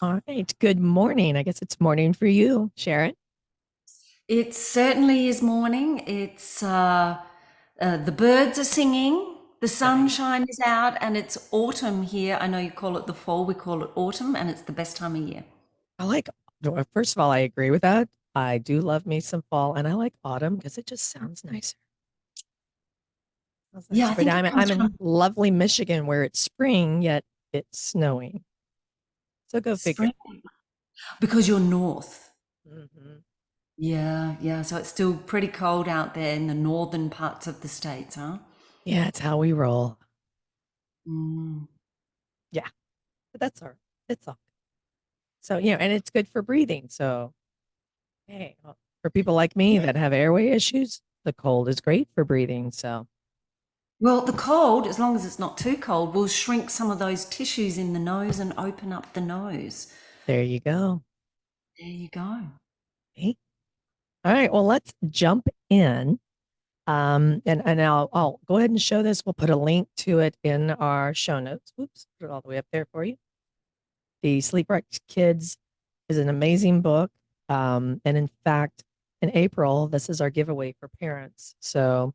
All right. Good morning. I guess it's morning for you, Sharon. It certainly is morning. The birds are singing, the Nice. sunshine is out, and it's autumn here. I know you call it the fall, we call it autumn, and it's the best time of year. I like, well, first of all, I agree with that. I do love me some fall, and I like autumn because it just sounds nicer. Sounds Yeah, nicer. I But think it I'm comes in from lovely Michigan where it's spring, yet it's snowing. So go figure. spring because you're north. Hmm. Yeah, yeah. So it's still pretty cold out there in the northern parts of the states, huh? Yeah, it's how we roll. Mm. Yeah, but that's all right. It's all. So, and it's good for breathing. So, hey, well, for people like me Yeah. that have airway issues, the cold is great for breathing. So, Well, the cold, as long as it's not too cold, will shrink some of those tissues in the nose and open up the nose. there you go. There you go. Hey. All right, well, let's jump in. And I'll go ahead and show this. We'll put a link to it in our show notes. Oops, put it all the way up there for you. The Sleep Right Kids is an amazing book. And in fact, in April, this is our giveaway for parents. So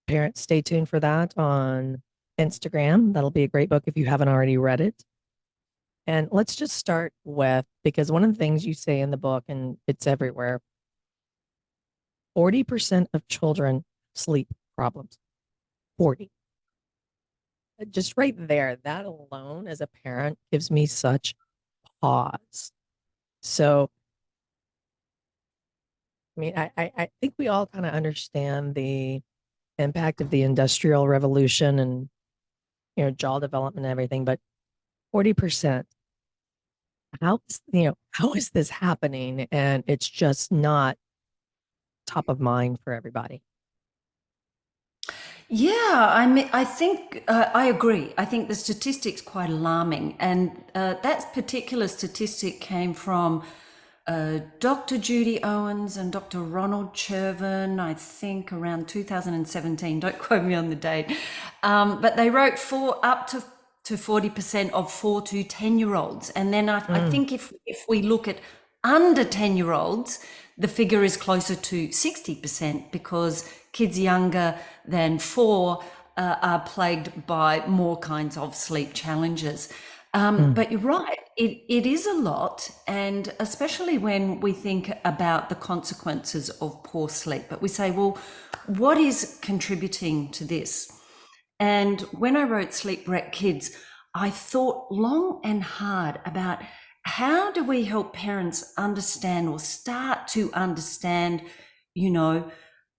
parents, stay tuned for that on Instagram. That'll be a great book if you haven't already read it. And let's just start with, because one of the things you say in the book, and it's everywhere, 40% of children sleep problems. 40. Just right there, that alone as a parent gives me such pause. So, I mean, I think we all kind of understand the impact of the Industrial Revolution and, jaw development and everything, but 40%, how is this happening? And it's just not top of mind for everybody. Yeah, I think I agree. I think the statistic's quite alarming, and that particular statistic came from Dr. Judy Owens and Dr. Ronald Chervin, I think around 2017. Don't quote me on the date, but they wrote for up to 40% of 4 to 10-year-olds, and then I Mm, think if we look at under 10-year-olds, the figure is closer to 60% because kids younger than 4 are plagued by more kinds of sleep challenges. mm. But you're right, it is a lot, and especially when we think about the consequences of poor sleep. But we say, well, what is contributing to this? And when I wrote Sleep Wreck Kids, I thought long and hard about how do we help parents understand or start to understand, you know,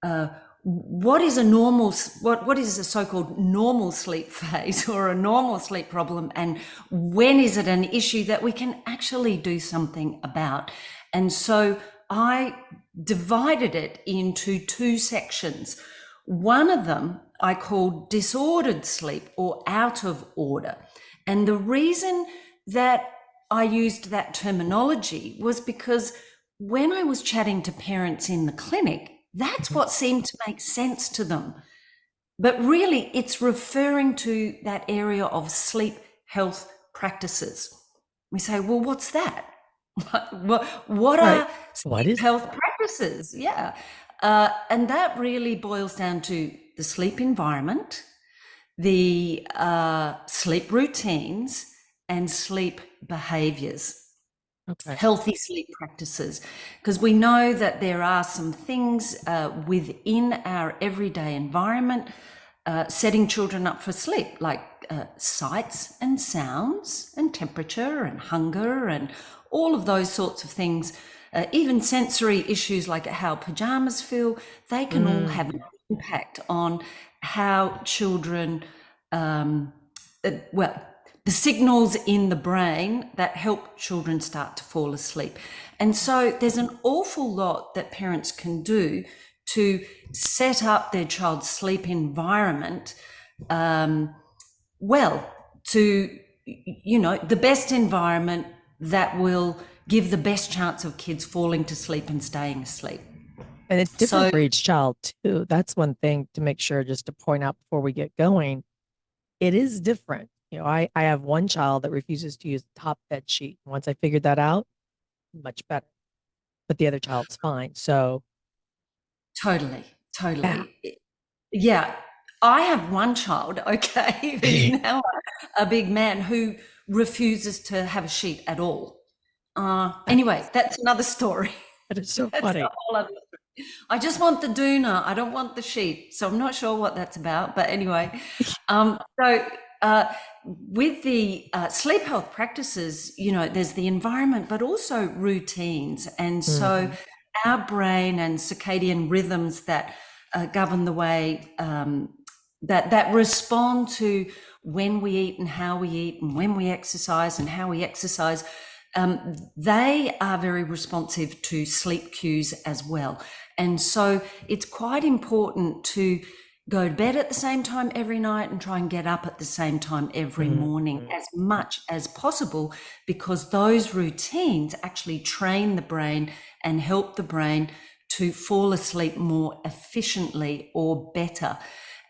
uh, what is a normal, what is a so-called normal sleep phase or a normal sleep problem, and when is it an issue that we can actually do something about? And so I divided it into two sections. One of them I called disordered sleep or out of order. And the reason that I used that terminology was because when I was chatting to parents in the clinic, that's what seemed to make sense to them. But really, it's referring to that area of sleep health practices. We say, well, what's that? What Right. are What sleep is that? health practices? Yeah. And that really boils down to the sleep environment, the sleep routines, and sleep behaviors, Okay. healthy sleep practices. Because we know that there are some things within our everyday environment setting children up for sleep, like sights and sounds and temperature and hunger and all of those sorts of things. Even sensory issues like how pajamas feel, they can all Mm, have an impact on how children, well, the signals in the brain that help children start to fall asleep. And so there's an awful lot that parents can do to set up their child's sleep environment um, well, to, the best environment that will give the best chance of kids falling to sleep and staying asleep. and it's different So, for each child too. That's one thing to make sure just to point out before we get going. It is different. I have one child that refuses to use the top bed sheet. Once I figured that out, much better. But the other child's fine. So Totally, yeah. totally. Yeah. I have one child, okay, who's now a big man who refuses to have a sheet at all. Anyway, that's another story. That is so That's a funny. whole other. I just want the doona. I don't want the sheet. So I'm not sure what that's about. But anyway, so with the sleep health practices, there's the environment, but also routines. And so Hmm. our brain and circadian rhythms that govern the way that respond to when we eat and how we eat and when we exercise and how we exercise, they are very responsive to sleep cues as well. And so it's quite important to go to bed at the same time every night and try and get up at the same time every morning Hmm. as much as possible, because those routines actually train the brain and help the brain to fall asleep more efficiently or better.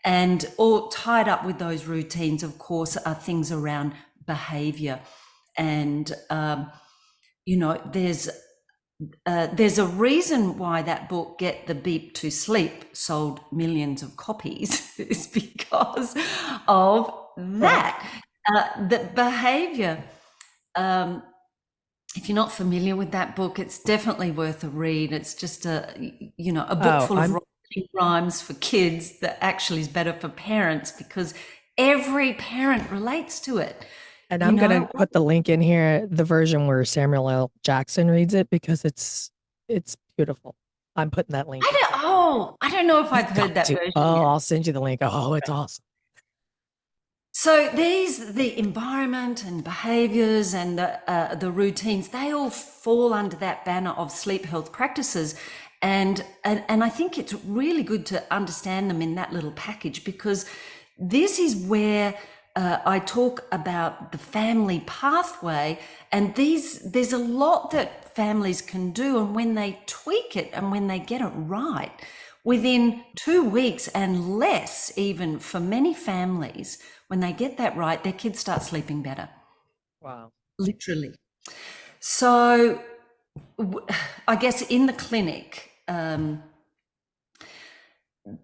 And all tied up with those routines, of course, are things around behavior. And there's a reason why that book, Get the Beep to Sleep, sold millions of copies, is because of Wow. that. The behavior. Um, if you're not familiar with that book, it's definitely worth a read. It's just a book Oh, full of I'm rhymes for kids that actually is better for parents, because every parent relates to it. and You I'm gonna know, put the link in here, the version where Samuel L. Jackson reads it because it's beautiful. I'm putting that link in here. I don't know if I've You've got heard that to. version Oh, yet. I'll send you the link. Oh, it's awesome. So the environment and behaviors and the routines, they all fall under that banner of sleep health practices. And I think it's really good to understand them in that little package, because this is where I talk about the family pathway, and there's a lot that families can do, and when they tweak it and when they get it right, within 2 weeks and less, even for many families, when they get that right, their kids start sleeping better, Wow. literally. So, I guess in the clinic,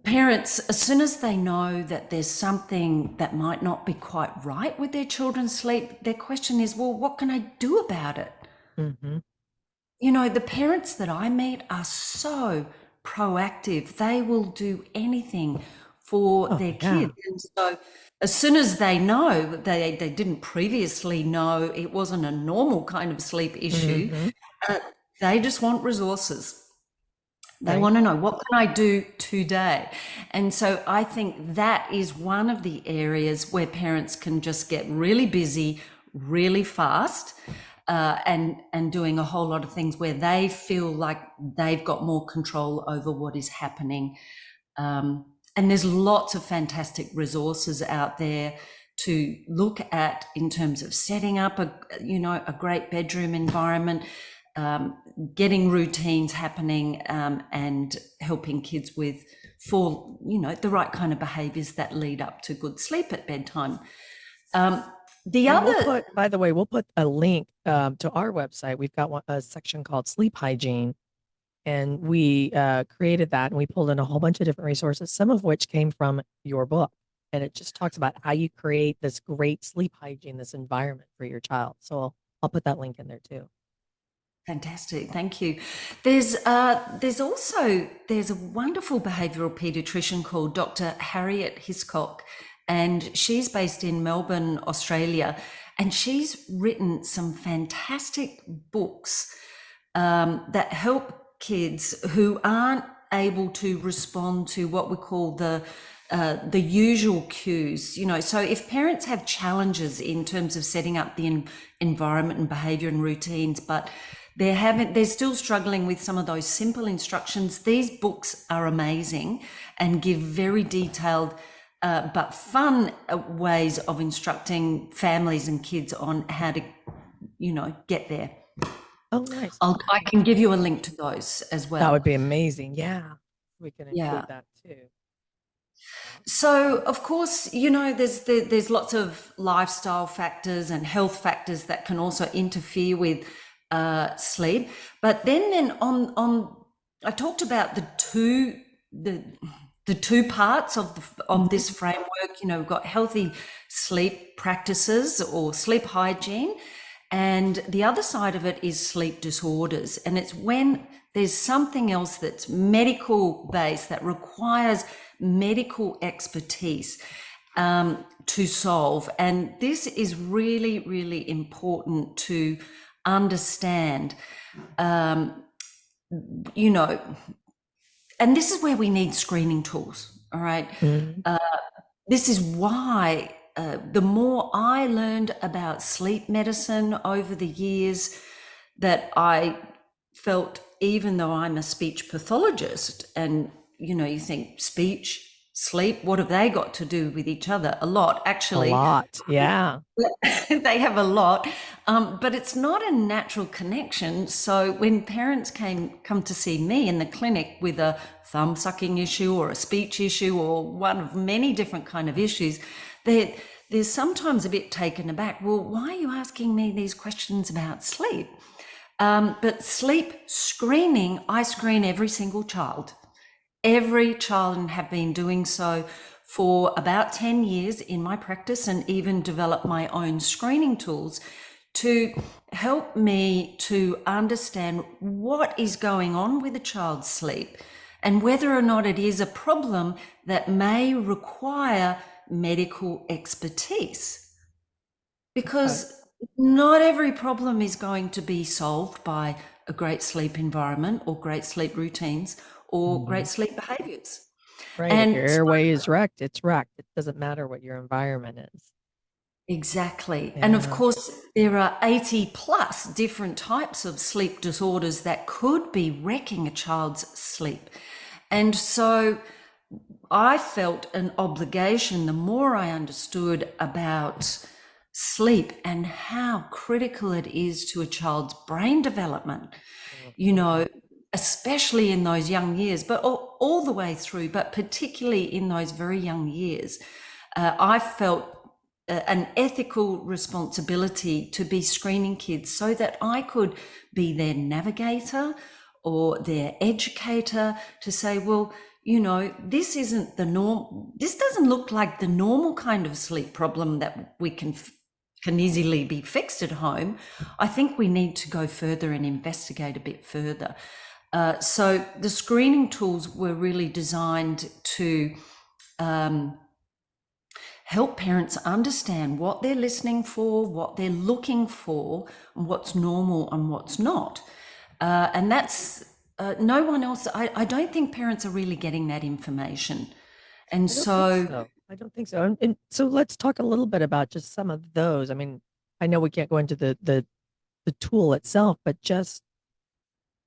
parents, as soon as they know that there's something that might not be quite right with their children's sleep, their question is, well, what can I do about it? Hmm. The parents that I meet are so proactive. They will do anything for Oh their yeah. kids. And so as soon as they know, they didn't previously know, it wasn't a normal kind of sleep issue, Hmm. uh, they just want resources. They Right. want to know, what can I do today? And so I think that is one of the areas where parents can just get really busy really fast, and doing a whole lot of things where they feel like they've got more control over what is happening. And there's lots of fantastic resources out there to look at in terms of setting up a great bedroom environment, um, getting routines happening, and helping kids with for the right kind of behaviors that lead up to good sleep at bedtime. Um, the And we'll other put, by the way, we'll put a link to our website. We've got a section called sleep hygiene, and we created that, and we pulled in a whole bunch of different resources, some of which came from your book. And it just talks about how you create this great sleep hygiene, this environment for your child. So I'll put that link in there too. Fantastic, thank you. There's a wonderful behavioural paediatrician called Dr. Harriet Hiscock, and she's based in Melbourne, Australia, and she's written some fantastic books that help kids who aren't able to respond to what we call the usual cues. So if parents have challenges in terms of setting up the environment and behavior and routines, but they're still struggling with some of those simple instructions, these books are amazing and give very detailed but fun ways of instructing families and kids on how to get there. Oh, nice. I can give you a link to those as That would well. be amazing. Yeah. We can Yeah. include that too. So, of course, there's lots of lifestyle factors and health factors that can also interfere with sleep. But then on I talked about the the two parts of Mhm. this framework. We've got healthy sleep practices or sleep hygiene, and the other side of it is sleep disorders. And it's when there's something else that's medical based that requires medical expertise to solve. And this is really, really important to understand, you know, and this is where we need screening tools. All right. Mhm. This is why the more I learned about sleep medicine over the years, that I felt, even though I'm a speech pathologist, and you think speech, sleep, what have they got to do with each other? A lot, A actually. lot. Yeah. They have a lot, but it's not a natural connection. So when parents come to see me in the clinic with a thumb sucking issue or a speech issue or one of many different kind of issues, they're sometimes a bit taken aback. Well, why are you asking me these questions about sleep? But sleep screening, I screen every single child. Every child, and have been doing so for about 10 years in my practice, and even develop my own screening tools to help me to understand what is going on with a child's sleep and whether or not it is a problem that may require medical expertise. Okay. Because not every problem is going to be solved by a great sleep environment or great sleep routines or Mhm. great sleep behaviors. Right. If your And so, airway is wrecked, it's wrecked. It doesn't matter what your environment is. exactly. And of Yeah. course, there are 80 plus different types of sleep disorders that could be wrecking a child's sleep. And so I felt an obligation, the more I understood about sleep and how critical it is to a child's brain development, you Mhm. know, especially in those young years, but all the way through, but particularly in those very young years. I felt an ethical responsibility to be screening kids so that I could be their navigator or their educator to say, well, this isn't the norm. This doesn't look like the normal kind of sleep problem that we can easily be fixed at home. I think we need to go further and investigate a bit further. So the screening tools were really designed to help parents understand what they're listening for, what they're looking for, and what's normal and what's not. And that's no one else. I don't think parents are really getting that information. And I don't think so, so. I don't think so. And so let's talk a little bit about just some of those. I mean, I know we can't go into the tool itself, but just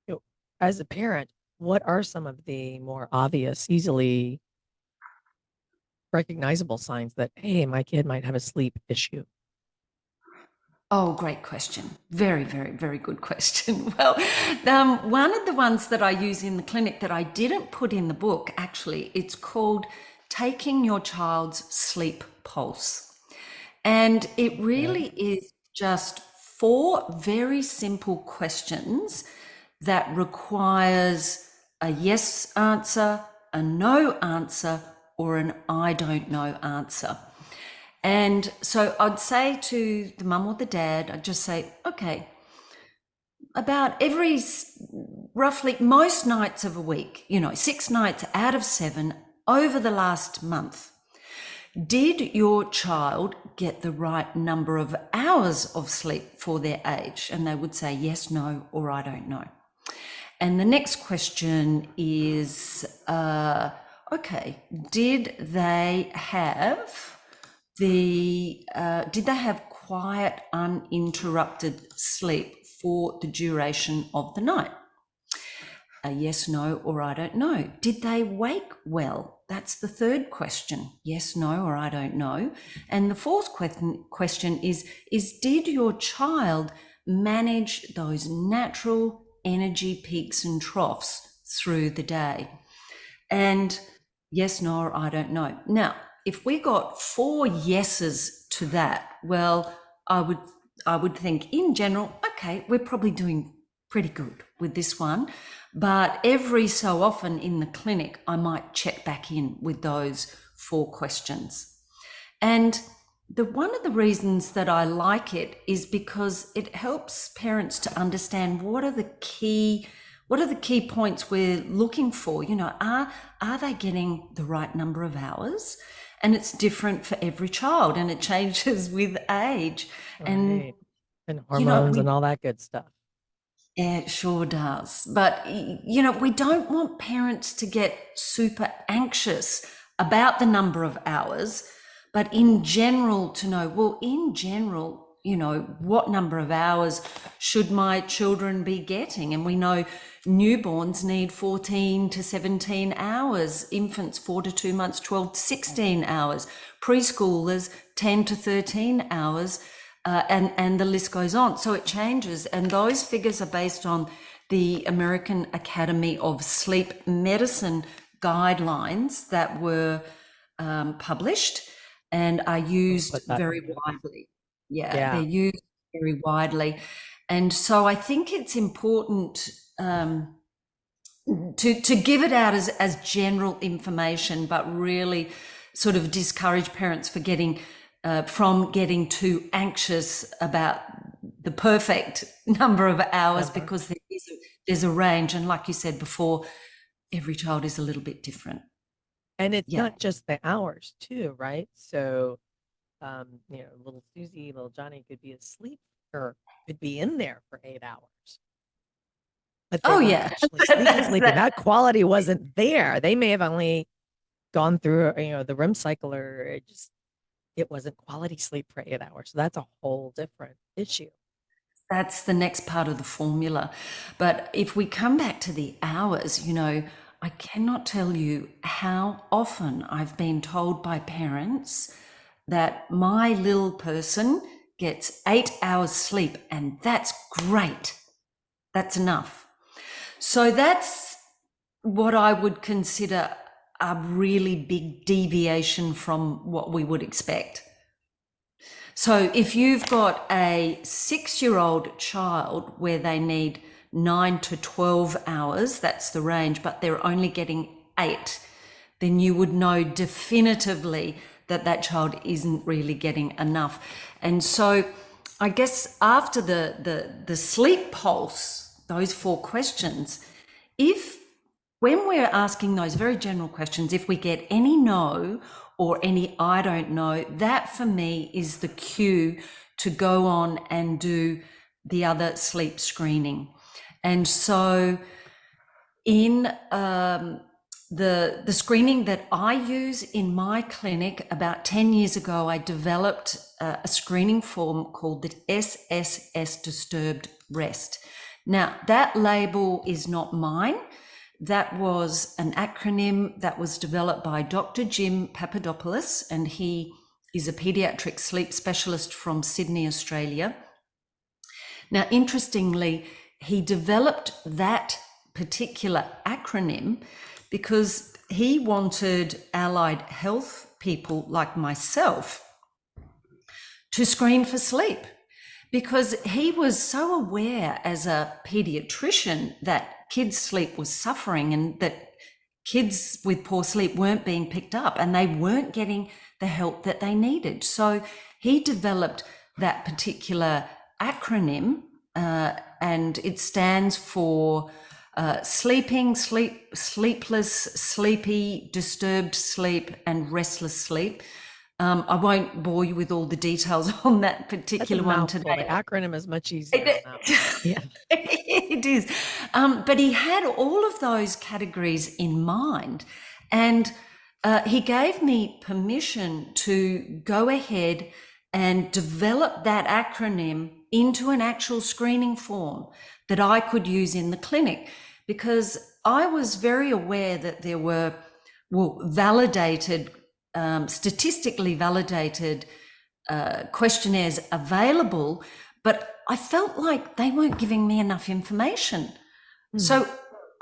you know, as a parent, what are some of the more obvious, easily recognizable signs that, hey, my kid might have a sleep issue? oh, great question. Very, very, very good question. Well, one of the ones that I use in the clinic that I didn't put in the book, actually, it's called Taking Your Child's Sleep Pulse. And it Okay. really is just four very simple questions that requires a yes answer, a no answer, or an I don't know answer. And so I'd say to the mum or the dad, I'd just say, okay, about roughly most nights of a week, 6 nights out of 7 over the last month, did your child get the right number of hours of sleep for their age? And they would say yes, no, or I don't know. And the next question is, okay, did they have quiet, uninterrupted sleep for the duration of the night? A yes, no, or I don't know. Did they wake well? That's the third question. Yes, no, or I don't know. And the fourth question is did your child manage those natural energy peaks and troughs through the day? And Yes, no, or I don't know. Now, if we got 4 yeses to that, well, I would I would think in general, okay, we're probably doing pretty good with this one. But every so often in the clinic, I might check back in with those 4 questions. And the one of the reasons that I like it is because it helps parents to understand what are the key points we're looking for. You know, are they getting the right number of hours? And it's different for every child and it changes with age. And Right. And you know, hormones and all that good stuff. yeah, it sure does. But, you know, we don't want parents to get super anxious about the number of hours, but in general to know, well, in general, you know, what number of hours should my children be getting? And we know newborns need 14 to 17 hours, infants 4 to 2 months, 12 to 16 hours, preschoolers 10 to 13 hours. And the list goes on. So it changes. And those figures are based on the American Academy of Sleep Medicine guidelines that were published and are We'll used put that in very the notes. widely. Yeah, they're Yeah. used very widely. And so I think it's important to give it out as general information, but really sort of discourage parents for getting from getting too anxious about the perfect number of hours Number. because there's a range, and like you said before, every child is a little bit different. And it's Yeah. not just the hours too, right? So, little Susie, little Johnny could be asleep or could be in there for 8 hours, but they Oh weren't yeah. actually sleeping. That quality wasn't there. They may have only gone through, the REM cycle, or it wasn't quality sleep for 8 hours. So that's a whole different issue. That's the next part of the formula. But if we come back to the hours, you know, I cannot tell you how often I've been told by parents that my little person gets 8 hours sleep and that's great. That's enough. So that's what I would consider a really big deviation from what we would expect. So if you've got a 6-year-old child where they need 9 to 12 hours, that's the range, but they're only getting 8, then you would know definitively that that child isn't really getting enough. And so I guess after the sleep pulse, those 4 questions, if when we're asking those very general questions, if we get any no or any I don't know, that for me is the cue to go on and do the other sleep screening. And so in the screening that I use in my clinic, about 10 years ago, I developed a screening form called the SSS Disturbed Rest. Now, that label is not mine. That was an acronym that was developed by Dr. Jim Papadopoulos, and he is a pediatric sleep specialist from Sydney, Australia. Now, interestingly, he developed that particular acronym because he wanted allied health people like myself to screen for sleep, because he was so aware as a pediatrician that kids' sleep was suffering and that kids with poor sleep weren't being picked up and they weren't getting the help that they needed. So he developed that particular acronym, and it stands for sleepless, sleepy, disturbed sleep, and restless sleep. I won't bore you with all the details on that That's a particular one mouthful. The today. acronym is much easier on that one. Yeah. It is. But he had all of those categories in mind. And he gave me permission to go ahead and develop that acronym into an actual screening form that I could use in the clinic, because I was very aware that there were, validated, statistically validated questionnaires available, but I felt like they weren't giving me enough information. So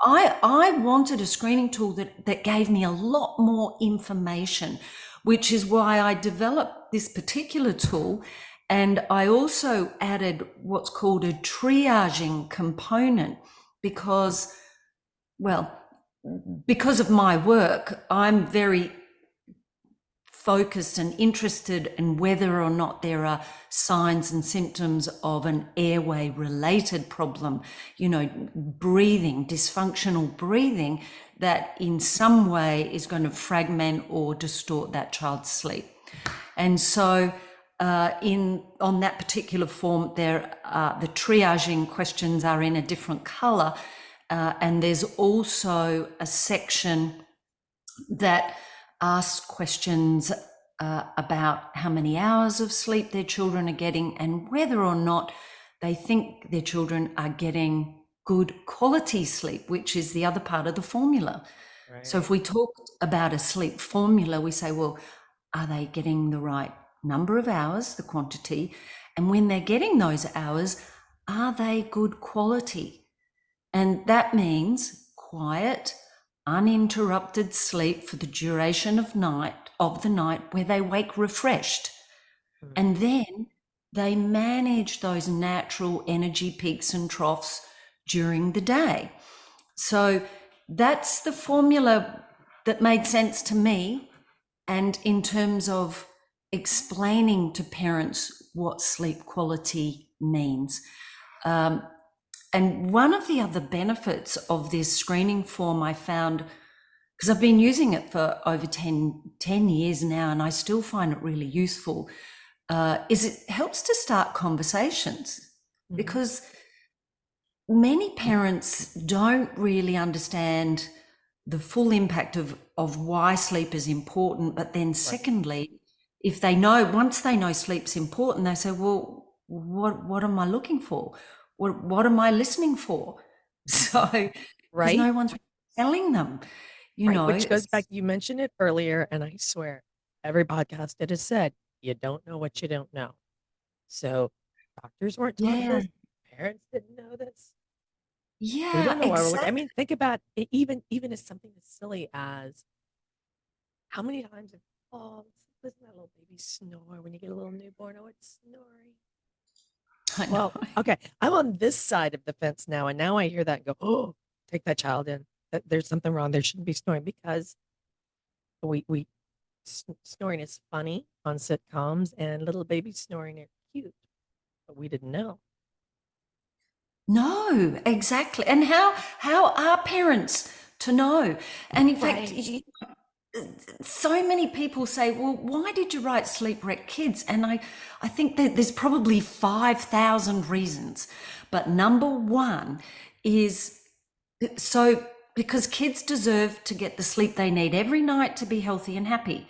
I wanted a screening tool that gave me a lot more information, which is why I developed this particular tool. And I also added what's called a triaging component because, well, because of my work, I'm very focused and interested in whether or not there are signs and symptoms of an airway related problem, breathing, dysfunctional breathing, that in some way is going to fragment or distort that child's sleep. And so on that particular form, the triaging questions are in a different color, and there's also a section that asks questions about how many hours of sleep their children are getting and whether or not they think their children are getting good quality sleep, which is the other part of the formula. Right. So if we talk about a sleep formula, we say, well, are they getting the right number of hours, the quantity? And when they're getting those hours, are they good quality? And that means quiet, uninterrupted sleep for the duration of the night where they wake refreshed. Mm. And then they manage those natural energy peaks and troughs during the day. So that's the formula that made sense to me. And in terms of explaining to parents what sleep quality means. And one of the other benefits of this screening form I found, because I've been using it for over 10 years now, and I still find it really useful, is it helps to start conversations. Mhm. Because many parents don't really understand the full impact of why sleep is important. But then secondly, if they know, once they know sleep's important, they say, well, what am I looking for? What am I listening for? So, because Right. no one's telling them, Right. Which goes back, you mentioned it earlier, and I swear every podcast it has said, you don't know what you don't know. So doctors weren't taught Yeah, this, parents didn't know this. We yeah, don't know why we're looking. I exactly. mean, think about it, even as something as silly as how many times have, oh, listen to that little baby snore when you get a little newborn. Oh, it's snoring. I know. Well, okay, I'm on this side of the fence now, and now I hear that and go, oh, take that child in. There's something wrong. There shouldn't be snoring because we snoring is funny on sitcoms, and little babies snoring are cute, but we didn't know. No, exactly. And how are parents to know? And in fact, Right. so many people say, well, why did you write Sleep Wreck Kids? And I think that there's probably 5,000 reasons. But number one is so because kids deserve to get the sleep they need every night to be healthy and happy.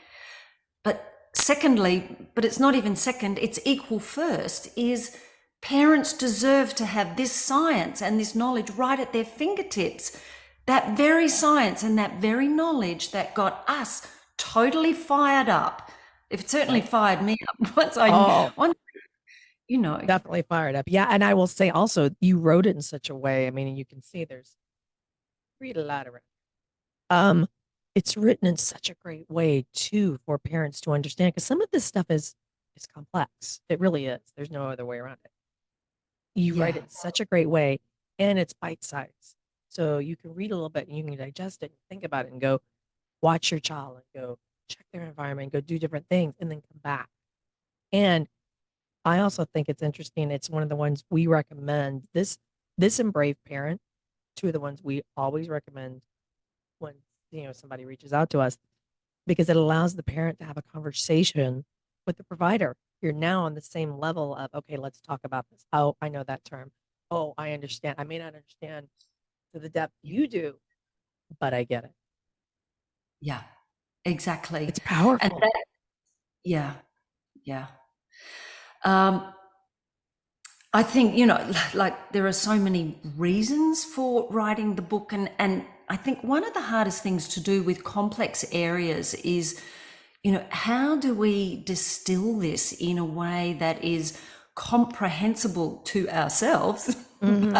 But secondly, but it's not even second, it's equal first, is parents deserve to have this science and this knowledge right at their fingertips. That very science and that very knowledge that got us totally fired up. It certainly Right. fired me up Oh, once, you know. definitely fired up. Yeah, and I will say also, you wrote it in such a way. I mean, you can see there's read a lot around. Um, it's written in such a great way too for parents to understand because some of this stuff is complex. It really is. There's no other way around it. You write Yeah, it in such a great way, and it's bite size. So you can read a little bit and you can digest it and think about it and go watch your child and go check their environment, go do different things, and then come back. And I also think it's interesting. It's one of the ones we recommend. This and Brave Parent, two of the ones we always recommend when somebody reaches out to us because it allows the parent to have a conversation with the provider. You're now on the same level of, okay, let's talk about this. Oh, I know that term. Oh, I understand. I may not understand to the depth you do, but I get it. yeah, exactly. It's And powerful. that, yeah, yeah. Um, I think, like there are so many reasons for writing the book. And I think one of the hardest things to do with complex areas is, how do we distill this in a way that is comprehensible to ourselves, Hmm.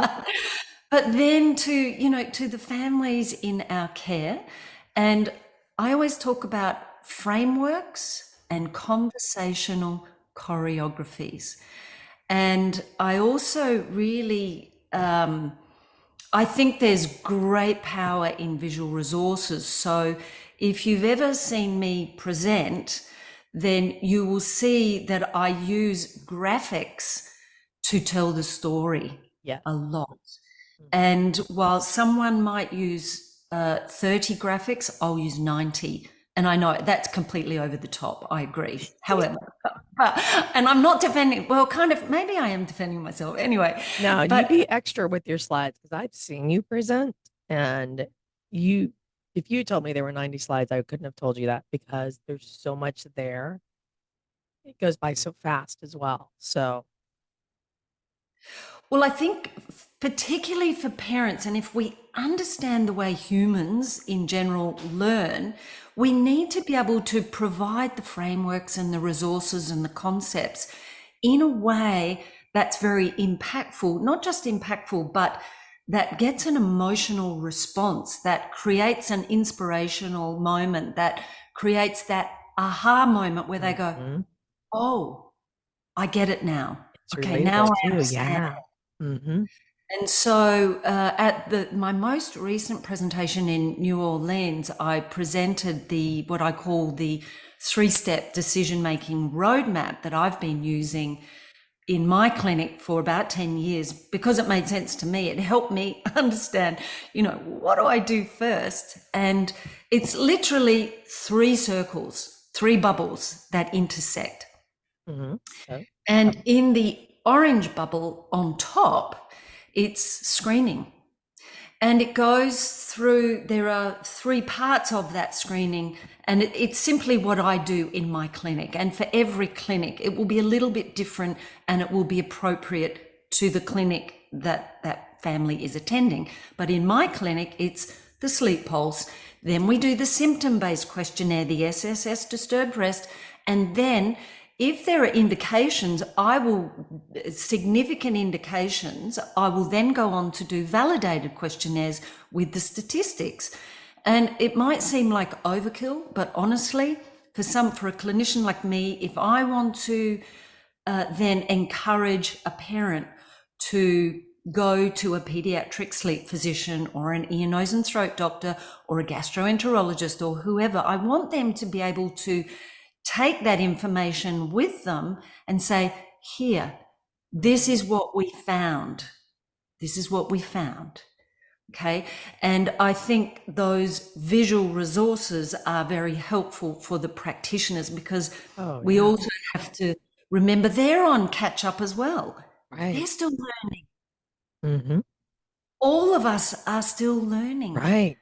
But then to the families in our care, and I always talk about frameworks and conversational choreographies. And I also really, I think there's great power in visual resources. So if you've ever seen me present, then you will see that I use graphics to tell the story Yes. a lot. Mhm. And while someone might use 30 graphics, I'll use 90. And I know that's completely over the top. I agree. However, and I'm not defending, well, kind of, maybe I am defending myself anyway. Now, you But be extra with your slides because I've seen you present and you, if you told me there were 90 slides, I couldn't have told you that because there's so much there. It goes by so fast as well. So, well, I think particularly for parents, and if we understand the way humans in general learn, we need to be able to provide the frameworks and the resources and the concepts in a way that's very impactful, not just impactful, but that gets an emotional response, that creates an inspirational moment, that creates that aha moment where they go, mhm. oh, I get it now. It's Okay, now relatable I too. understand. Yeah. Hmm. And so at my most recent presentation in New Orleans, I presented the what I call the three-step decision-making roadmap that I've been using in my clinic for about 10 years because it made sense to me. It helped me understand, what do I do first? And it's literally three circles, three bubbles that intersect. Hmm. So, And in the orange bubble on top, it's screening. And it goes through, there are three parts of that screening, and it's simply what I do in my clinic. And for every clinic, it will be a little bit different and it will be appropriate to the clinic that that family is attending. But in my clinic, it's the sleep pulse. Then we do the symptom based questionnaire, the SSS disturbed rest, and then if there are indications, significant indications, I will then go on to do validated questionnaires with the statistics. And it might seem like overkill, but honestly, for a clinician like me, if I want to then encourage a parent to go to a pediatric sleep physician or an ear, nose, and throat doctor or a gastroenterologist or whoever, I want them to be able to take that information with them and say, here, this mhm. is what we found. This is what we found. Okay. And I think those visual resources are very helpful for the practitioners because Oh, we yeah. also have to remember they're on catch up as well. Right. They're still learning. Hmm. All of us are still learning. Right.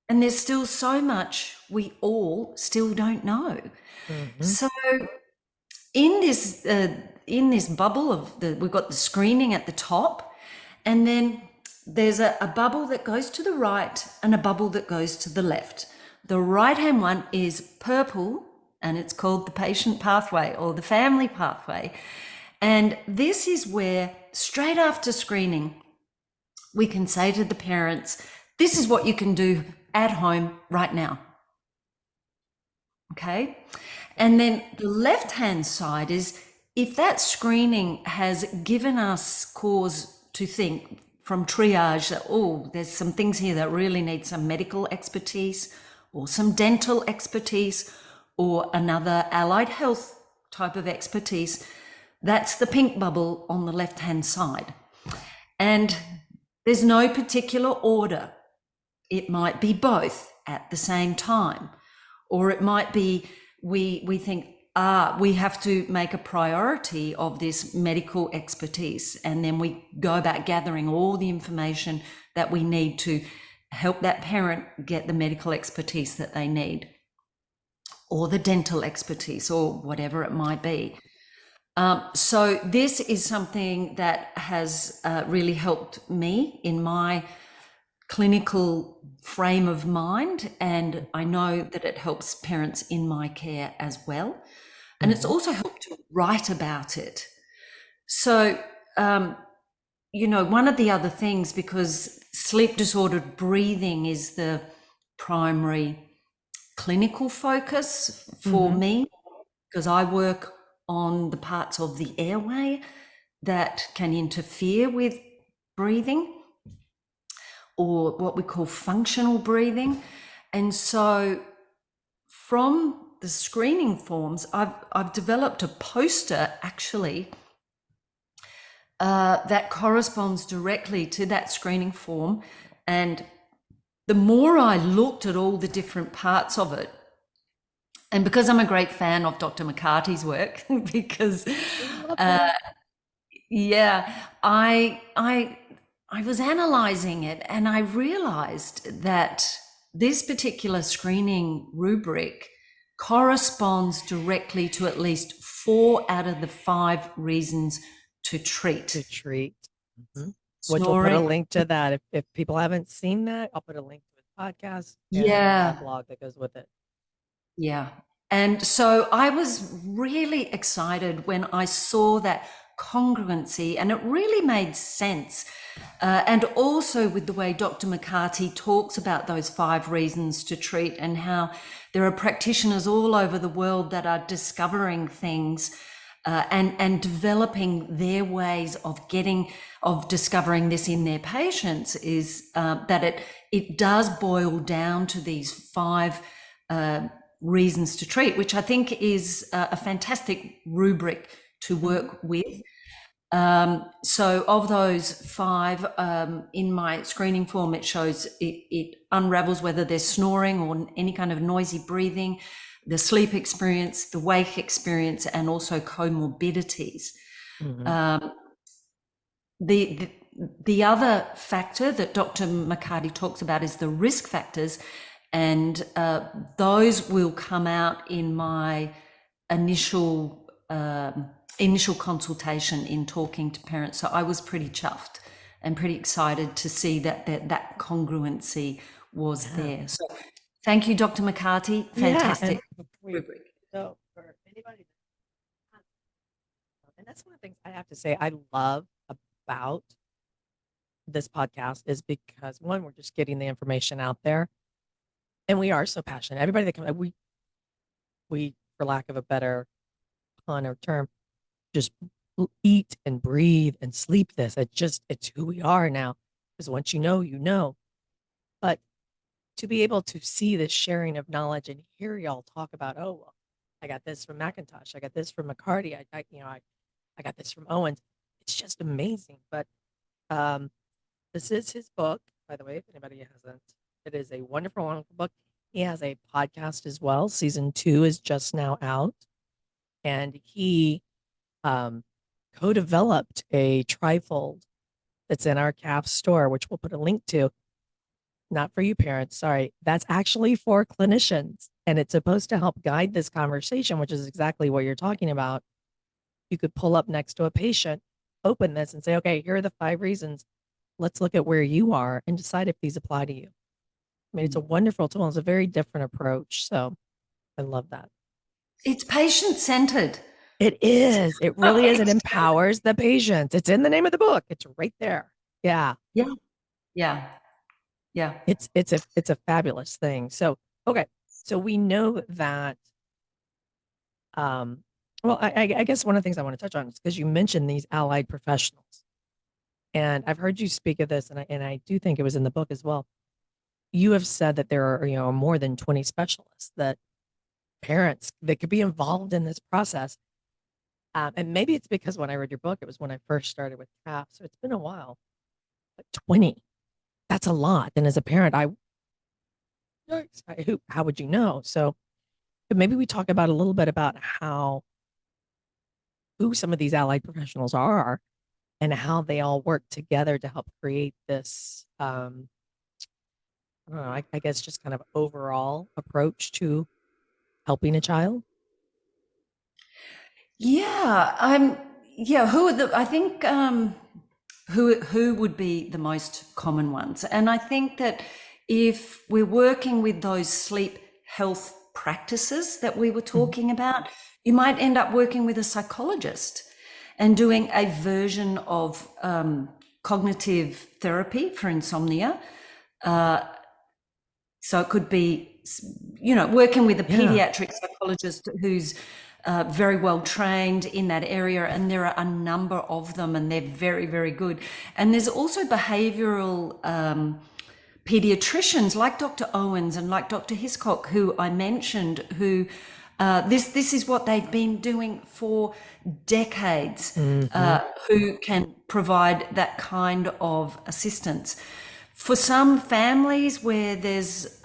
And there's still so much we all still don't know. Hmm. So in this bubble we've got the screening at the top, and then there's a bubble that goes to the right and a bubble that goes to the left. The right hand one is purple and it's called the patient pathway or the family pathway, and this is where straight after screening we can say to the parents, this is what you can do at home right now. Okay. And then the left hand side is if that screening has given us cause to think from triage that, oh, there's some things here that really need some medical expertise or some dental expertise or another allied health type of expertise, that's the pink bubble on the left hand side. And there's no particular order. It might be both at the same time, or it might be we think we have to make a priority of this medical expertise, and then we go about gathering all the information that we need to help that parent get the medical expertise that they need, or the dental expertise, or whatever it might be. So this is something that has really helped me in my clinical frame of mind, and I know that it helps parents in my care as well. And it's Hmm. also helped to write about it. So one of the other things, because sleep disordered breathing is the primary clinical focus for Mm-hmm. me, because I work on the parts of the airway that can interfere with breathing, or what we call functional breathing. And so from the screening forms, I've developed a poster actually that corresponds directly to that screening form. And the more I looked at all the different parts of it, and because I'm a great fan of Dr. McCarty's work, because We love him. yeah, I was analyzing it, and I realized that this particular screening rubric corresponds directly to at least 4 out of the 5 reasons to To treat treat. Mm-hmm. Which we'll put a snoring. link to that. If people haven't seen that, I'll put a link to his podcast and Yeah, blog that goes with it. yeah. And so I was really excited when I saw that congruency, and it really made sense. And also with the way Dr. McCarty talks about those 5 reasons to treat, and how there are practitioners all over the world that are discovering things and developing their ways of discovering this in their patients, is that it does boil down to these 5 reasons to treat, which I think is a fantastic rubric to Mm-hmm. work with. So of those 5, in my screening form, it shows it unravels whether there's snoring or any kind of noisy breathing, the sleep experience, the wake experience, and also comorbidities. Mm-hmm. Um, the other factor that Dr. McCarty talks about is the risk factors, and those will come out in my initial initial consultation in talking to parents. So I was pretty chuffed and pretty excited to see that congruency was Yeah. there. So thank you, Dr. McCarty. Yeah. Fantastic And before you, rubric. so for anybody, and that's one of the things I have to say I love about this podcast is because one, we're just getting the information out there, and we are so passionate. Everybody that comes, we, for lack of a better pun or term, just eat and breathe and sleep this. It's who we are now. Because once you know, you know. But to be able to see this sharing of knowledge and hear y'all talk about, oh, well, I got this from McIntosh, I got this from McCarty, I got this from Owens. It's just amazing. But um, this is his book, by the way, if anybody hasn't. It is a wonderful, wonderful book. He has a podcast as well. Season 2 is just now out. And he um, co-developed a trifold that's in our CAF store, which we'll put a link to. Not for you parents, sorry. That's actually for clinicians. And it's supposed to help guide this conversation, which is exactly what you're talking about. You could pull up next to a patient, open this and say, okay, here are the 5 reasons. Let's look at where you are and decide if these apply to you. I mean, it's a wonderful tool. It's a very different approach. So I love that. It's patient-centered. It is. It really is. It empowers the patients. It's in the name of the book. It's right there. Yeah. Yeah, yeah, yeah. It's a fabulous thing. So okay. So we know that um well I guess one of the things I want to touch on is because you mentioned these allied professionals. And I've heard you speak of this, and I do think it was in the book as well. You have said that there are, more than 20 specialists that parents that could be involved in this process. And maybe it's because when I read your book, it was when I first started with CAF. So it's been a while, but 20, that's a lot. And as a parent, how would you know? So but maybe we talk about a little bit about who some of these allied professionals are and how they all work together to help create this, I don't know, I guess just kind of overall approach to helping a child. Yeah, yeah, who are the I think who would be the most common ones? And I think that if we're working with those sleep health practices that we were Mhm. talking about, you might end up working with a psychologist and doing a version of cognitive therapy for insomnia. So it could be, working with a pediatric psychologist who's very well trained in that area, and there are a number of them, and they're very, very good. And there's also behavioural pediatricians like Dr. Owens and like Dr. Hiscock, who I mentioned, who this is what they've been doing for decades, who can provide that kind of assistance. For some families where there's,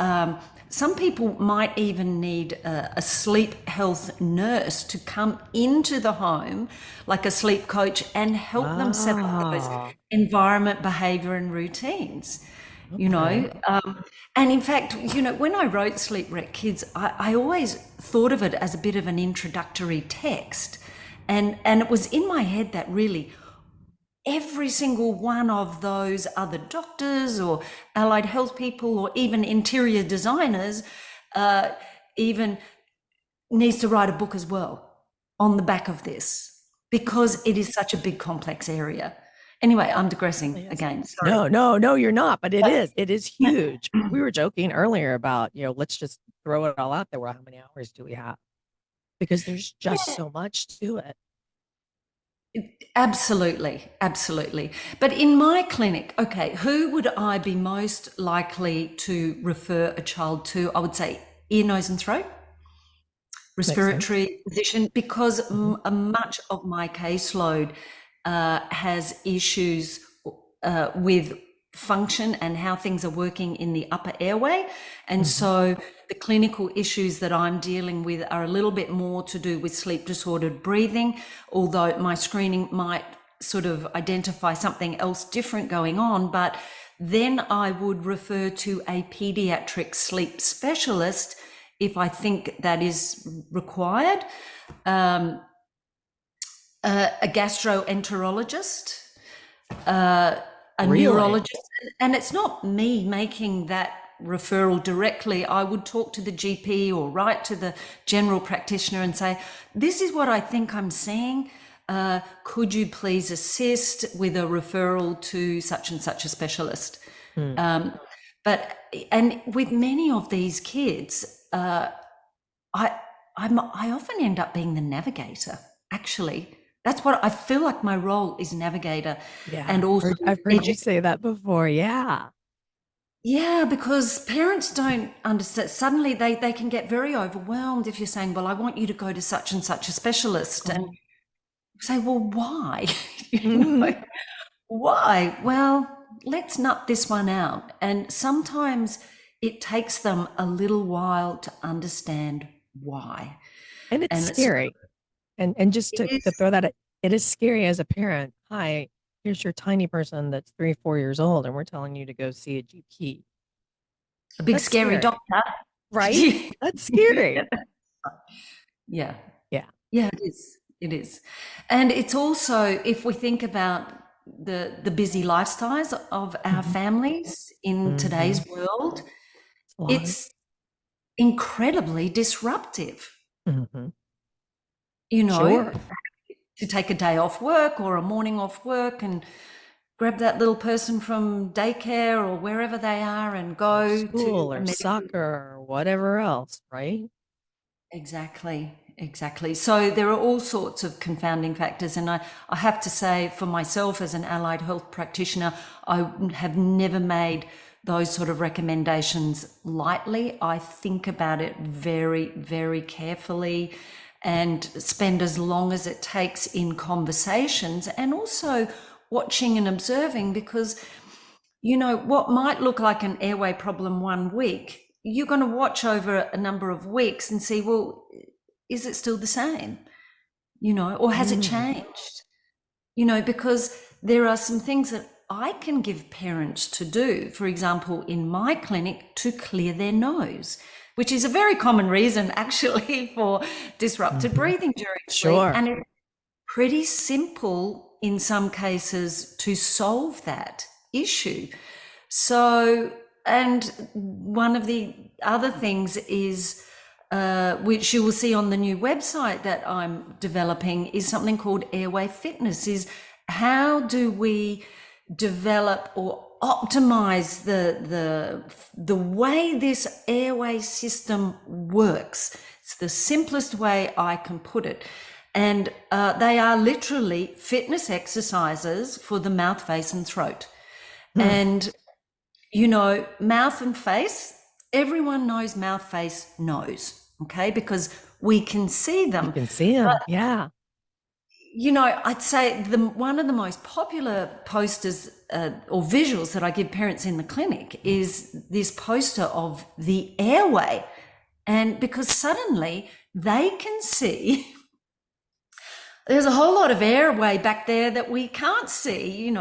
some people might even need a sleep health nurse to come into the home, like a sleep coach, and help them set up those environment, behaviour and routines. And in fact, when I wrote Sleep Wreck Kids, I always thought of it as a bit of an introductory text. And it was in my head that really every single one of those other doctors or allied health people or even interior designers even needs to write a book as well on the back of this, because it is such a big, complex area. Anyway, I'm digressing again. Sorry. No, you're not, but it is huge. We were joking earlier about, let's just throw it all out there. Well, how many hours do we have? Because there's just so much to it. Absolutely, absolutely. But in my clinic, okay, who would I be most likely to refer a child to? I would say ear, nose and throat, respiratory physician, because much of my caseload has issues with function and how things are working in the upper airway. And so the clinical issues that I'm dealing with are a little bit more to do with sleep disordered breathing, although my screening might sort of identify something else different going on. But then I would refer to a pediatric sleep specialist if I think that is required, a gastroenterologist, a neurologist. And it's not me making that referral directly. I would talk to the GP or write to the general practitioner and say, this is what I think I'm seeing. Could you please assist with a referral to such and such a specialist? And with many of these kids, I often end up being the navigator, actually. That's what I feel like. My role is navigator. Yeah. And also I've heard you say that before. Yeah. Yeah, because parents don't understand. Suddenly they can get very overwhelmed if you're saying, well, I want you to go to such and such a specialist. And say, well, why? Why? Well, let's nut this one out. And sometimes it takes them a little while to understand why. And it's scary. And just to throw that, it is scary as a parent. Hi, here's your tiny person that's 3 or 4 years old, and we're telling you to go see a GP. A big scary doctor. Right? That's scary. Yeah. Yeah. Yeah, it is. It is. And it's also, if we think about the busy lifestyles of our families in today's world, it's incredibly disruptive. Sure. To take a day off work or a morning off work and grab that little person from daycare or wherever they are and go to school or soccer or whatever else, right? Exactly. So there are all sorts of confounding factors. And I have to say, for myself as an allied health practitioner, I have never made those sort of recommendations lightly. I think about it very, very carefully and spend as long as it takes in conversations and also watching and observing, because, what might look like an airway problem 1 week, you're going to watch over a number of weeks and see, well, is it still the same? Or has it changed? Because there are some things that I can give parents to do, for example, in my clinic, to clear their nose, which is a very common reason actually for disrupted breathing during sleep. Sure. And it's pretty simple in some cases to solve that issue. So, and one of the other things is, which you will see on the new website that I'm developing, is something called Airway Fitness. Is how do we develop or optimize the way this airway system works. It's the simplest way I can put it. And they are literally fitness exercises for the mouth, face, and throat. Hmm. And, mouth and face, everyone knows mouth, face, nose, okay? Because we can see You them. can see them. Yeah. I'd say one of the most popular posters or visuals that I give parents in the clinic is this poster of the airway. And because suddenly they can see there's a whole lot of airway back there that we can't see,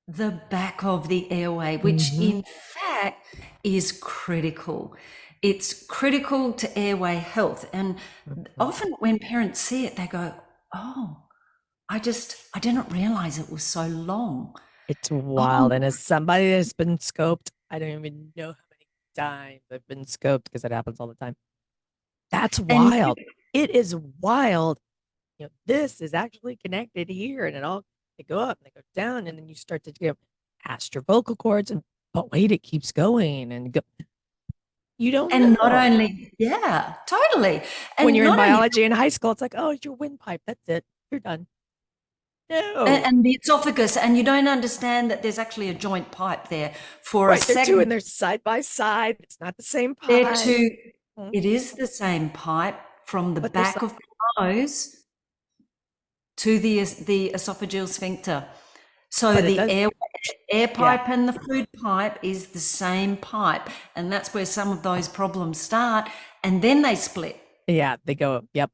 the back of the airway, which Hmm. in fact is critical. It's critical to airway health. And Hmm. often when parents see it, they go, oh, I didn't realize it was so long. It's Oh, wild. And as somebody that's been scoped, I don't even know how many times I've been scoped because it happens all the time. That's and wild. It is wild. This is actually connected here, and they go up, and they go down, and then you start to past your vocal cords, and but wait, it keeps going, and you don't and not know. only, yeah, totally. When And you're in not only biology in high school, it's like, oh, it's your windpipe. That's it. You're done. and, No. and the esophagus, and you don't understand that there's actually a joint pipe there for a Right. They're two segment. and they're side by side. It's not the same There pipe. too, Mhm. it is the same pipe from the But there's back of the nose to the esophageal sphincter. So but it the does, air yeah. pipe and the food pipe is the same pipe, and that's where some of those problems start, and then they split. Yeah, they go, yep.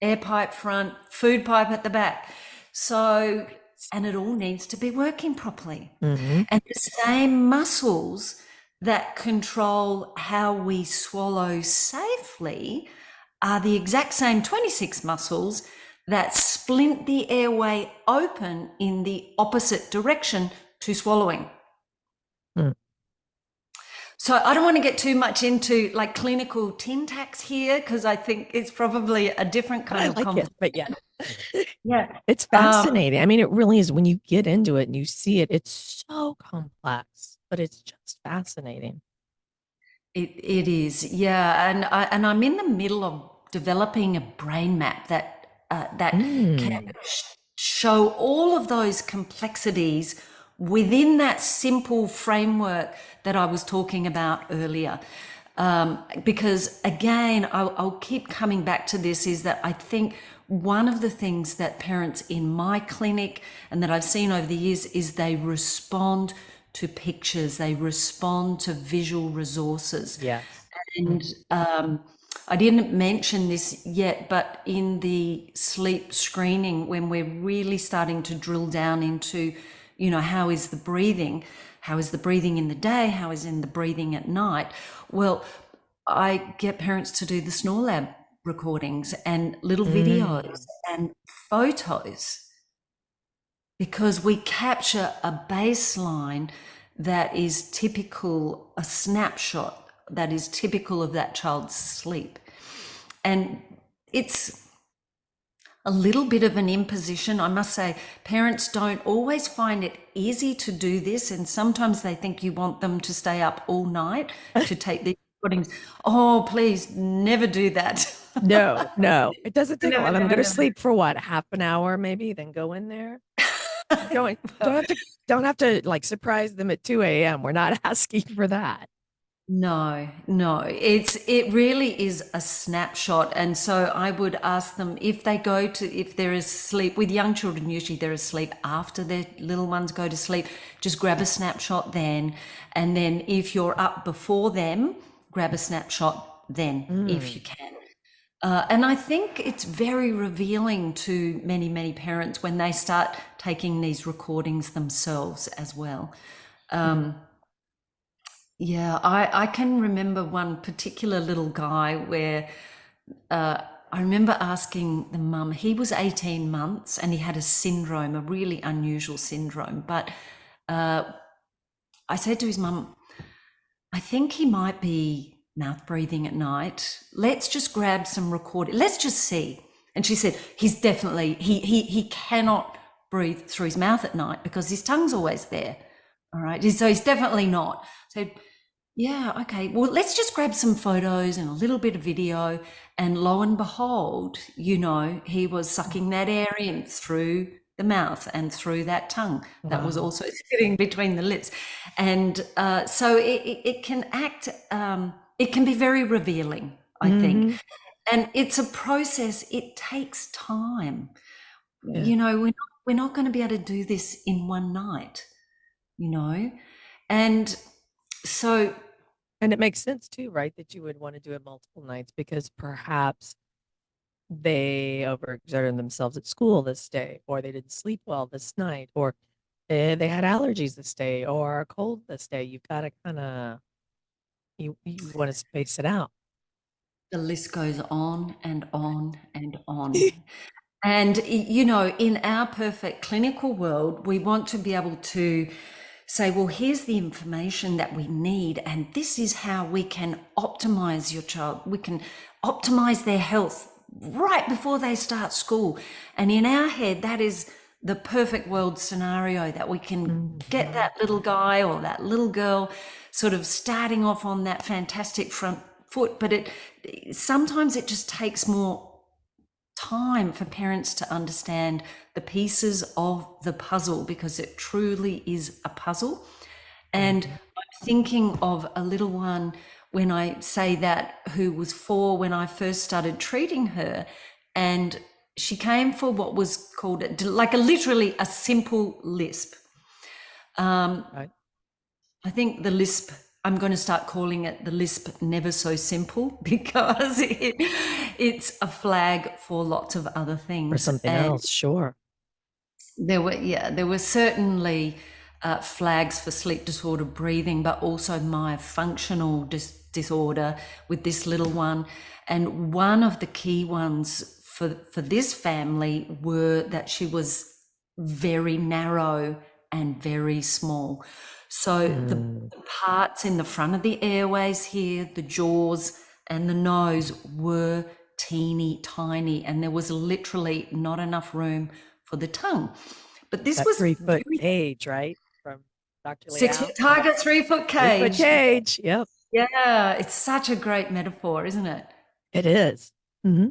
Air pipe front, food pipe at the back. So, and it all needs to be working properly. Hmm. And the same muscles that control how we swallow safely are the exact same 26 muscles that splint the airway open in the opposite direction to swallowing. Mm. So I don't want to get too much into like clinical tin tacks here because I think it's probably a different But kind I of like it. conversation. But yeah. Yeah. It's Um, fascinating. I mean, it really is when you get into it and you see it, it's so complex, but it's just fascinating. it is, yeah, and I'm in the middle of developing a brain map that can Mm. show all of those complexities within that simple framework that I was talking about earlier. Because again, I'll keep coming back to this is that I think one of the things that parents in my clinic and that I've seen over the years is they respond to pictures, they respond to visual resources. Yes. And Mhm. I didn't mention this yet, but in the sleep screening, when we're really starting to drill down into, how is the breathing? How is the breathing in the day? How is in the breathing at night? Well, I get parents to do the snore lab recordings and little videos Mm. and photos because we capture a baseline that is typical, a snapshot that is typical of that child's sleep. And it's a little bit of an imposition. I must say, parents don't always find it easy to do this. And sometimes they think you want them to stay up all night to take these recordings. Oh, please never do that. No, no, it doesn't take a Never, lot. I'm never, going to never. sleep for what, half an hour, maybe, then go in there. Don't have to like surprise them at 2 a.m. We're not asking for that. No, no, it really is a snapshot. And so I would ask them if there is sleep with young children, usually there is sleep after their little ones go to sleep, just grab a snapshot then. And then if you're up before them, grab a snapshot then if you Mm. can. And I think it's very revealing to many, many parents when they start taking these recordings themselves as well. Mm. Yeah, I can remember one particular little guy where I remember asking the mum, he was 18 months and he had a syndrome, a really unusual syndrome. But I said to his mum, I think he might be mouth breathing at night. Let's just grab some recording. Let's just see. And she said, he's definitely, he cannot breathe through his mouth at night because his tongue's always there. All right. So he's definitely not. So, yeah, okay. Well, let's just grab some photos and a little bit of video. And lo and behold, he was sucking that air in through the mouth and through that tongue that was Wow. also sitting between the lips. And so it can act, it can be very revealing, I think. Hmm. And it's a process, it takes time. Yeah. We're not going to be able to do this in one night, you know? And so And it makes sense too, right? That you would want to do it multiple nights because perhaps they overexerted themselves at school this day, or they didn't sleep well this night, or they had allergies this day, or a cold this day. You've got to kind of you want to space it out. the list goes on and on and on. And, in our perfect clinical world, we want to be able to say, well, here's the information that we need, and this is how we can optimize your child. We can optimize their health right before they start school. And in our head, that is the perfect world scenario that we can get Mhm. that little guy or that little girl sort of starting off on that fantastic front foot. But sometimes it just takes more time for parents to understand the pieces of the puzzle because it truly is a puzzle. And Mhm. I'm thinking of a little one when I say that who was 4 when I first started treating her, and she came for what was called like literally a simple lisp. Right. I think the lisp, I'm going to start calling it the lisp never so simple because it's a flag for lots of other Or things. something And else, sure. there were certainly flags for sleep disorder breathing, but also myofunctional disorder with this little one. And one of the key ones for this family were that she was very narrow and very small. So the Mm. parts in the front of the airways here, the jaws and the nose were teeny tiny, and there was literally not enough room for the tongue. But this That was 3 foot very cage, right? From Dr. 6 foot Liao. target, 3 foot 3 foot cage. cage. Yep. Yeah, it's such a great metaphor, isn't it? It is.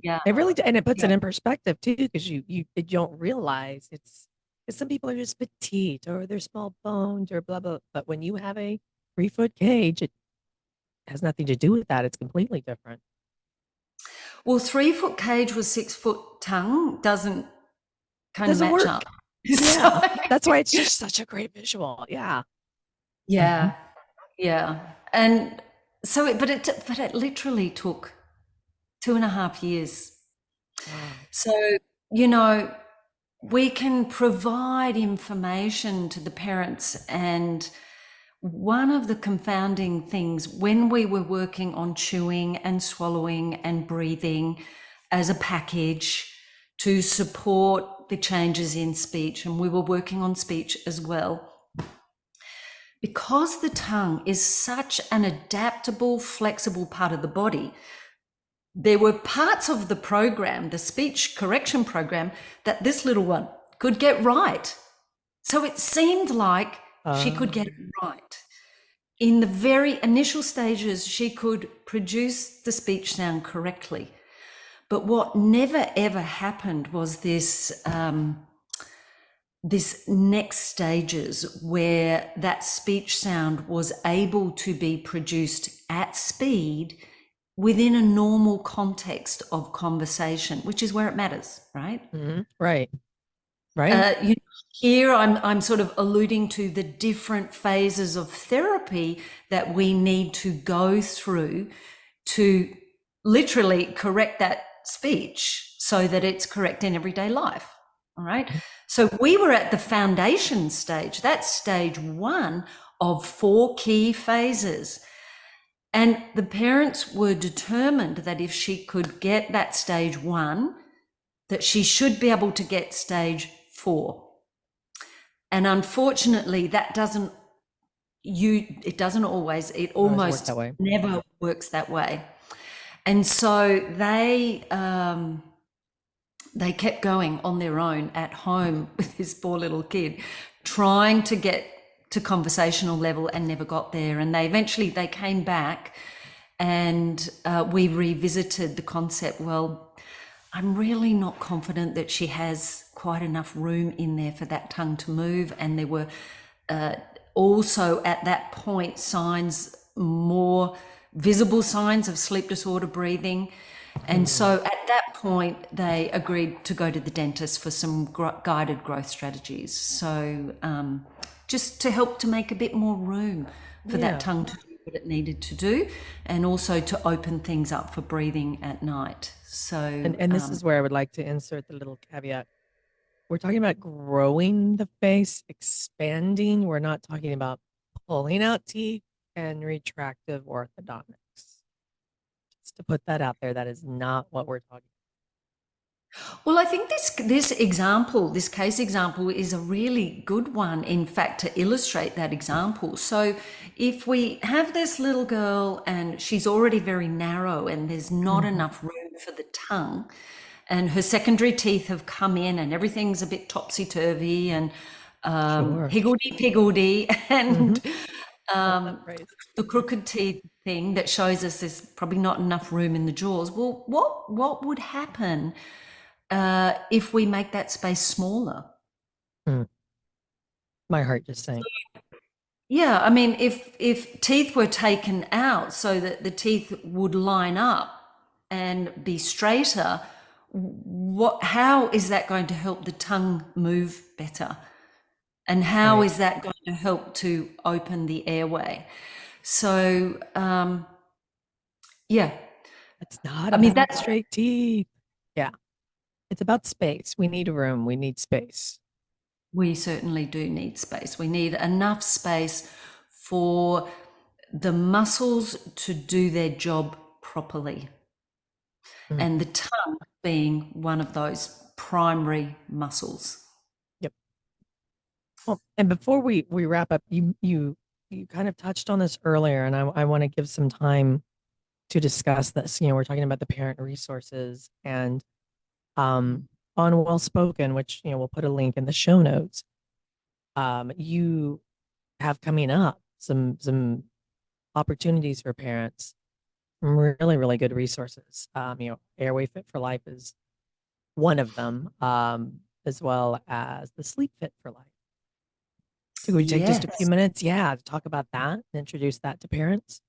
Yeah, It really, and it puts yeah. it in perspective too, because you don't realize it's because some people are just petite or they're small boned or blah blah. But when you have a 3 foot cage, it has nothing to do with that. It's completely different. Well, 3 foot cage with 6 foot tongue doesn't kind of Doesn't match work. up. Yeah, So, that's why it's just such a great visual. Yeah. Hmm. yeah, yeah. And so, but it literally took 2.5 years. Wow. So, you know, we can provide information to the parents. And one of the confounding things when we were working on chewing and swallowing and breathing as a package to support the changes in speech, and we were working on speech as well, because the tongue is such an adaptable, flexible part of the body, there were parts of the program, the speech correction program, that this little one could get right. So it seemed like she could get it Um, right. In the very initial stages, she could produce the speech sound correctly. But what never ever happened was this next stages where that speech sound was able to be produced at speed within a normal context of conversation, which is where it matters, right? right. Right. Here I'm sort of alluding to the different phases of therapy that we need to go through to literally correct that speech so that it's correct in everyday life. All right. So we were at the foundation stage. That's stage 1 of 4 key phases. And the parents were determined that if she could get that stage 1, that she should be able to get stage 4. And unfortunately, it doesn't always, it It always worked almost that way. never works that way. And so they they kept going on their own at home with this poor little kid, trying to get to conversational level and never got there. And they eventually they came back, and we revisited the concept. Well, I'm really not confident that she has quite enough room in there for that tongue to move. And there were also at that point signs, more visible signs of sleep disorder breathing. And so at that point, they agreed to go to the dentist for some guided growth strategies. So just to help to make a bit more room for Yeah. that tongue to do what it needed to do, and also to open things up for breathing at night. So, And this is where I would like to insert the little caveat. We're talking about growing the face, expanding. We're not talking about pulling out teeth and retractive orthodontics. Just to put that out there, that is not what we're talking well, I think this example, this case example, is a really good one, in fact, to illustrate that example. So, if we have this little girl and she's already very narrow and there's not about. enough room for the tongue, and her secondary teeth have come in and everything's a bit topsy turvy and Sure. higgledy piggledy, and Love that phrase. the crooked teeth thing that shows us there's probably not enough room in the jaws. Well, what would happen if we make that space smaller? Mm. My heart just sank. Yeah, I mean, if teeth were taken out so that the teeth would line up and be straighter, how is that going to help the tongue move better? And how Right. is that going to help to open the airway? So, yeah, It's not I mean, about that's, straight teeth. Yeah. It's about space. We need room. We need space. we certainly do need space. We need enough space for the muscles to do their job properly, Mm. and the tongue being one of those primary muscles. Yep. Well, and before we wrap up, you kind of touched on this earlier, and I want to give some time to discuss this. We're talking about the parent resources and on Well Spoken, which we'll put a link in the show notes. You have coming up some opportunities for parents, some really, really good resources. Airway Fit for Life is one of them, as well as the Sleep Fit for Life. So could we take just a few Yes. minutes, yeah, to talk about that and introduce that to parents?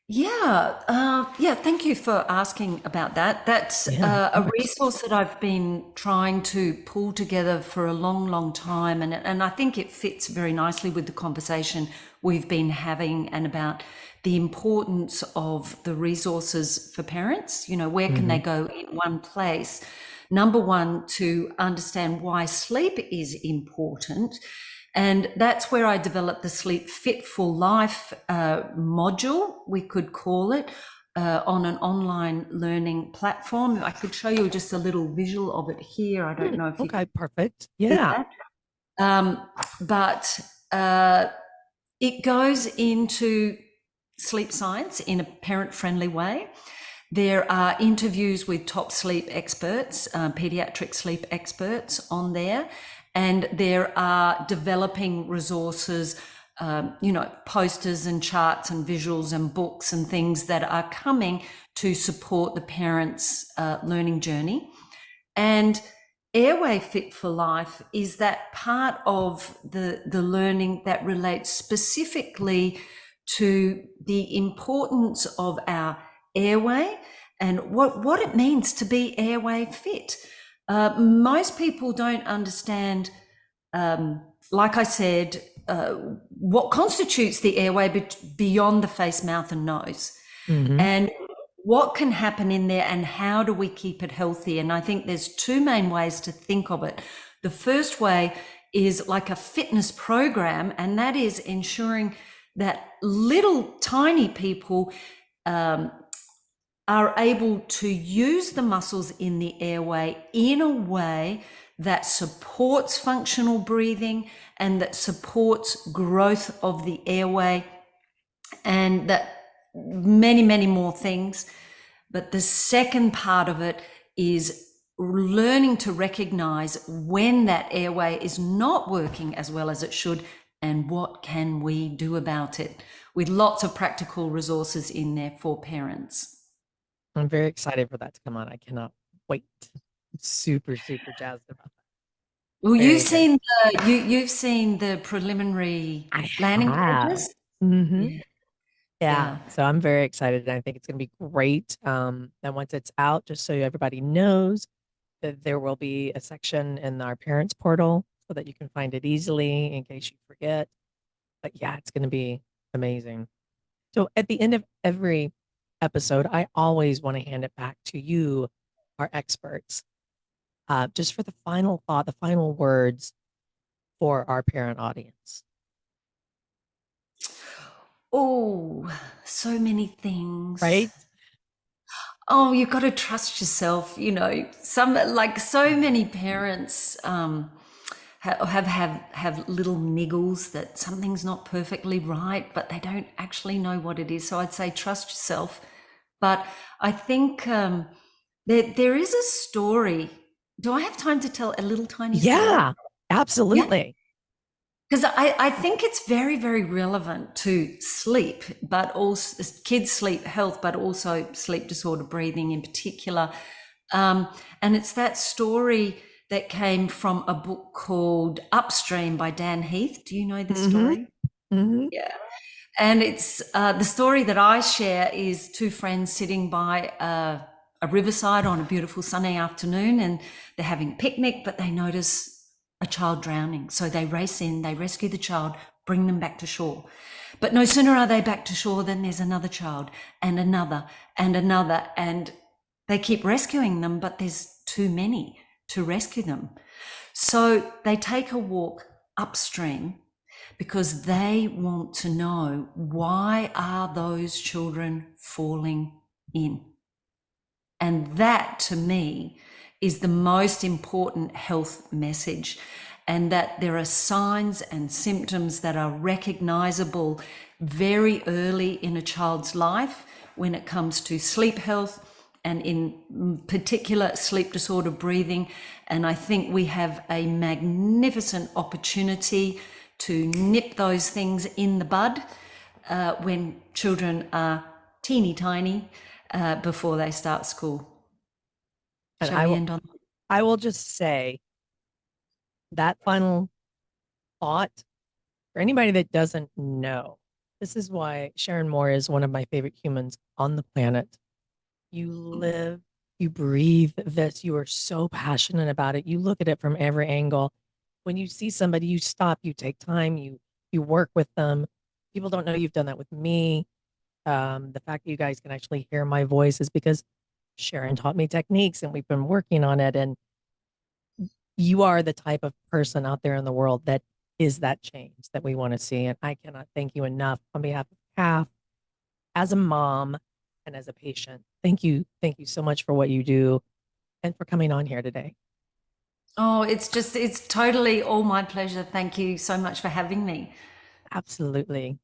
Yeah, yeah. Thank you for asking about that. That's Yeah, of a course. resource that I've been trying to pull together for a long, long time, and I think it fits very nicely with the conversation we've been having, and about the importance of the resources for parents. Where can Hmm. they go in one place? Number one, to understand why sleep is important. And that's where I developed the Sleep Fit for Life module, we could call it, on an online learning platform. I could show you just a little visual of it here. I don't know if you Okay, can perfect. see Yeah. that. But it goes into sleep science in a parent-friendly way. There are interviews with top sleep experts, pediatric sleep experts on there, and there are developing resources, posters and charts and visuals and books and things that are coming to support the parents' learning journey. And Airway Fit for Life is that part of the learning that relates specifically to the importance of our airway and what it means to be airway fit. Most people don't understand, like I said, what constitutes the airway beyond the face, mouth, and nose. Hmm. And what can happen in there, and how do we keep it healthy? And I think there's two main ways to think of it. The first way is like a fitness program, and that is ensuring that little tiny people are able to use the muscles in the airway in a way that supports functional breathing and that supports growth of the airway, and that many, many more things. But the second part of it is learning to recognize when that airway is not working as well as it should and what can we do about it, with lots of practical resources in there for parents. I'm very excited for that to come on. I cannot wait. I'm super, super jazzed about that. Well, Very excited. you've seen the preliminary I landing have. pages. Hmm. Yeah, Yeah. yeah. So I'm very excited. And I think it's going to be great. And once it's out, just so everybody knows that there will be a section in our parents portal so that you can find it easily in case you forget. But yeah, it's going to be amazing. So at the end of every episode, I always want to hand it back to you, our experts, just for the final thought, the final words for our parent audience, Oh, so many things. right? Oh, you've got to trust yourself. You know, some like so many parents have little niggles that something's not perfectly right, but they don't actually know what it is. So I'd say trust yourself. But I think there is a story. Do I have time to tell a little tiny story? Yeah, Yeah. absolutely. Because I think it's very, very relevant to sleep, but also kids' sleep health, but also sleep disorder breathing in particular. And it's that story that came from a book called Upstream by Dan Heath. Do you know this Hmm. story? Hmm. Yeah. And it's the story that I share is two friends sitting by a riverside on a beautiful sunny afternoon, and they're having a picnic, but they notice a child drowning. So they race in, they rescue the child, bring them back to shore. But no sooner are they back to shore than there's another child and another and another. And they keep rescuing them, but there's too many to rescue them. So they take a walk upstream because they want to know, why are those children falling in? And that to me is the most important health message, and that there are signs and symptoms that are recognizable very early in a child's life when it comes to sleep health, and in particular sleep disorder breathing. And I think we have a magnificent opportunity to nip those things in the bud when children are teeny tiny, before they start school. And Shall we end on I will just say that final thought for anybody that doesn't know. This is why Sharon Moore is one of my favorite humans on the planet. You live, you breathe this. You are so passionate about it. You look at it from every angle. When you see somebody, you stop, you take time, you work with them. People don't know you've done that with me. The fact that you guys can actually hear my voice is because Sharon taught me techniques and we've been working on it. And you are the type of person out there in the world that is that change that we want to see. And I cannot thank you enough on behalf of CAF, as a mom, and as a patient. Thank you. Thank you so much for what you do and for coming on here today. Oh, it's totally all my pleasure. Thank you so much for having me. Absolutely.